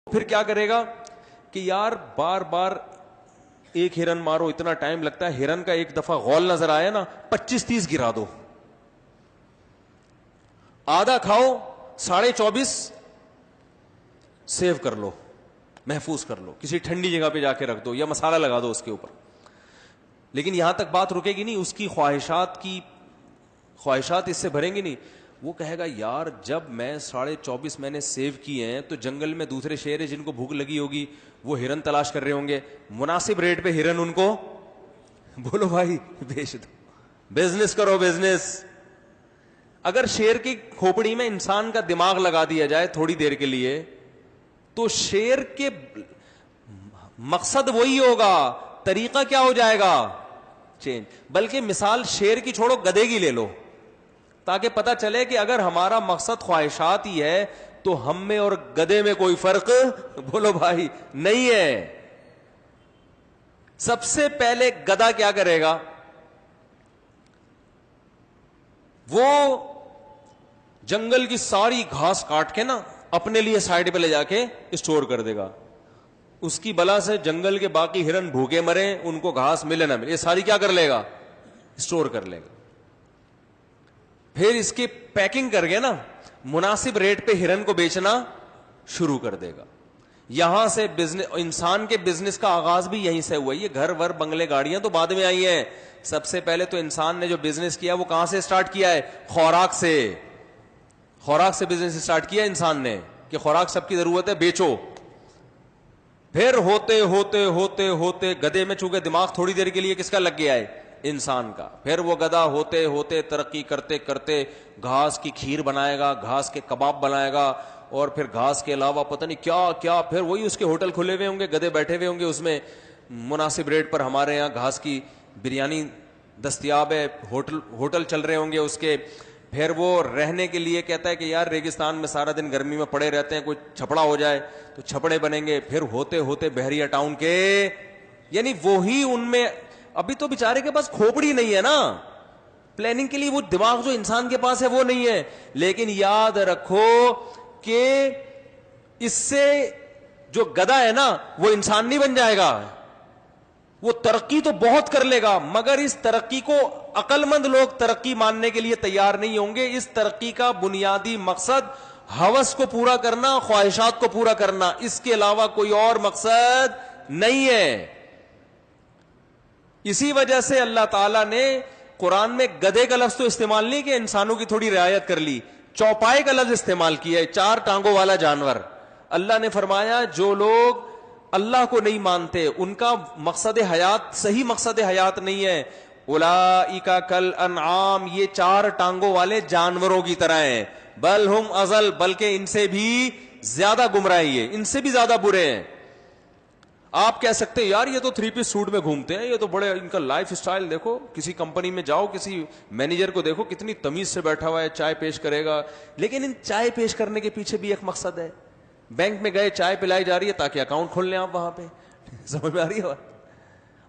پھر کیا کرے گا کہ یار بار بار ایک ہرن مارو اتنا ٹائم لگتا ہے, ہرن کا ایک دفعہ غول نظر آیا نا 25-30 گرا دو, آدھا کھاؤ 24.5 سیو کر لو, محفوظ کر لو, کسی ٹھنڈی جگہ پہ جا کے رکھ دو یا مسالہ لگا دو اس کے اوپر. لیکن یہاں تک بات رکے گی نہیں, اس کی خواہشات اس سے بھریں گی نہیں. وہ کہے گا یار جب میں 24.5 میں نے سیو کیے ہیں تو جنگل میں دوسرے شیر ہیں جن کو بھوک لگی ہوگی, وہ ہرن تلاش کر رہے ہوں گے, مناسب ریٹ پہ ہرن ان کو بولو بھائی بیچ دو, بزنس کرو بزنس. اگر شیر کی کھوپڑی میں انسان کا دماغ لگا دیا جائے تھوڑی دیر کے لیے تو شیر کے مقصد وہی ہوگا, طریقہ کیا ہو جائے گا چینج. بلکہ مثال شیر کی چھوڑو, گدھے کی لے لو, تاکہ پتہ چلے کہ اگر ہمارا مقصد خواہشات ہی ہے تو ہم میں اور گدھے میں کوئی فرق بولو بھائی نہیں ہے. سب سے پہلے گدھا کیا کرے گا, وہ جنگل کی ساری گھاس کاٹ کے نا اپنے لیے سائڈ پہ لے جا کے اسٹور کر دے گا. اس کی بلا سے جنگل کے باقی ہرن بھوکے مرے, ان کو گھاس ملے نہ ملے, یہ ساری کیا کر لے گا, اسٹور کر لے گا. پھر اس کی پیکنگ کر کے نا مناسب ریٹ پہ ہرن کو بیچنا شروع کر دے گا. یہاں سے بزنس, انسان کے بزنس کا آغاز بھی یہیں سے ہوا. یہ گھر ور بنگلے گاڑیاں تو بعد میں آئی ہیں. سب سے پہلے تو انسان نے جو بزنس کیا وہ کہاں سے اسٹارٹ کیا ہے, خوراک سے بزنس اسٹارٹ کیا انسان نے کہ خوراک سب کی ضرورت ہے, بیچو. پھر ہوتے ہوتے ہوتے ہوتے گدھے میں چونکہ دماغ تھوڑی دیر کے لیے کس کا لگ گیا ہے, انسان کا. پھر وہ گدھا ہوتے ہوتے ترقی کرتے کرتے گھاس کی کھیر بنائے گا, گھاس کے کباب بنائے گا, اور پھر گھاس کے علاوہ پتہ نہیں کیا کیا. پھر وہی اس کے ہوٹل کھلے ہوئے ہوں گے, گدھے بیٹھے ہوئے ہوں گے اس میں, مناسب ریٹ پر ہمارے یہاں گھاس کی بریانی دستیاب ہے, ہوٹل چل رہے ہوں گے اس کے. پھر وہ رہنے کے لیے کہتا ہے کہ یار ریگستان میں سارا دن گرمی میں پڑے رہتے ہیں, کوئی چھپڑا ہو جائے تو چھپڑے بنیں گے. پھر ہوتے ہوتے بحریہ ٹاؤن کے, یعنی وہی ان میں, ابھی تو بیچارے کے پاس کھوپڑی نہیں ہے نا پلاننگ کے لیے, وہ دماغ جو انسان کے پاس ہے وہ نہیں ہے. لیکن یاد رکھو کہ اس سے جو گدھا ہے نا وہ انسان نہیں بن جائے گا, وہ ترقی تو بہت کر لے گا, مگر اس ترقی کو عقل مند لوگ ترقی ماننے کے لیے تیار نہیں ہوں گے. اس ترقی کا بنیادی مقصد ہوس کو پورا کرنا, خواہشات کو پورا کرنا, اس کے علاوہ کوئی اور مقصد نہیں ہے. اسی وجہ سے اللہ تعالیٰ نے قرآن میں گدھے کا لفظ تو استعمال نہیں کہ انسانوں کی تھوڑی رعایت کر لی, چوپائے کا لفظ استعمال کیا ہے, 4 ٹانگوں والا جانور. اللہ نے فرمایا جو لوگ اللہ کو نہیں مانتے, ان کا مقصد حیات صحیح مقصد حیات نہیں ہے. اولئک کالانعام, یہ 4 ٹانگوں والے جانوروں کی طرح ہیں, بل ہم اضل, بلکہ ان سے بھی زیادہ گمراہی ہے, ان سے بھی زیادہ برے ہیں. آپ کہہ سکتے ہیں یار یہ تو 3 پیس سوٹ میں گھومتے ہیں, یہ تو بڑے, ان کا لائف سٹائل دیکھو, کسی کمپنی میں جاؤ کسی مینیجر کو دیکھو کتنی تمیز سے بیٹھا ہوا ہے, چائے پیش کرے گا. لیکن ان چائے پیش کرنے کے پیچھے بھی ایک مقصد ہے. بینک میں گئے, چائے پلائی جا رہی ہے تاکہ اکاؤنٹ کھول لیں آپ وہاں پہ, سمجھ میں آ رہی ہے بات.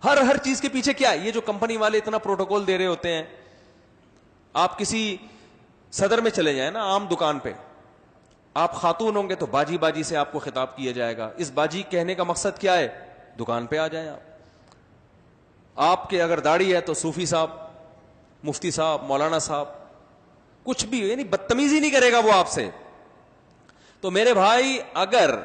ہر چیز کے پیچھے کیا ہے, یہ جو کمپنی والے اتنا پروٹوکول دے رہے ہوتے ہیں. آپ کسی صدر میں چلے جائیں نا, عام دکان پہ, آپ خاتون ہوں گے تو باجی باجی سے آپ کو خطاب کیا جائے گا. اس باجی کہنے کا مقصد کیا ہے, دکان پہ آ جائیں آپ کے اگر داڑھی ہے تو صوفی صاحب, مفتی صاحب, مولانا صاحب, کچھ بھی, یعنی بدتمیزی نہیں کرے گا وہ آپ سے. تو میرے بھائی اگر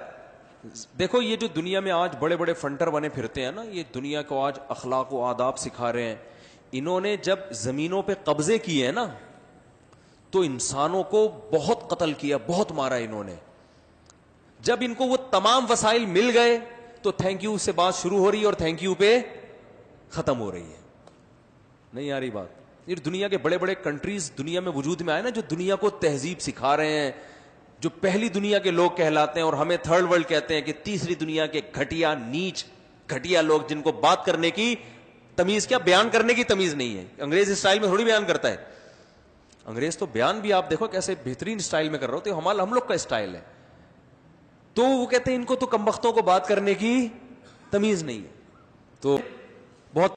دیکھو یہ جو دنیا میں آج بڑے بڑے فنٹر بنے پھرتے ہیں نا, یہ دنیا کو آج اخلاق و آداب سکھا رہے ہیں. انہوں نے جب زمینوں پہ قبضے کیے ہیں نا تو انسانوں کو بہت قتل کیا, بہت مارا انہوں نے. جب ان کو وہ تمام وسائل مل گئے تو تھینک یو سے بات شروع ہو رہی ہے اور تھینک یو پہ ختم ہو رہی ہے. نہیں آ رہی بات. یہ دنیا کے بڑے بڑے کنٹریز دنیا میں وجود میں آئے نا, جو دنیا کو تہذیب سکھا رہے ہیں, جو پہلی دنیا کے لوگ کہلاتے ہیں, اور ہمیں تھرڈ ورلڈ کہتے ہیں کہ تیسری دنیا کے گھٹیا نیچ گھٹیا لوگ, جن کو بات کرنے کی تمیز, کیا بیان کرنے کی تمیز نہیں ہے. انگریز اسٹائل میں تھوڑی بیان کرتا ہے, انگریز تو بیان بھی آپ دیکھو کیسے بہترین اسٹائل میں کر رہے ہوتے, ہم لوگ کا اسٹائل ہے. تو وہ کہتے ہیں ان کو تو کمبختوں کو بات کرنے کی تمیز نہیں ہے. تو بہت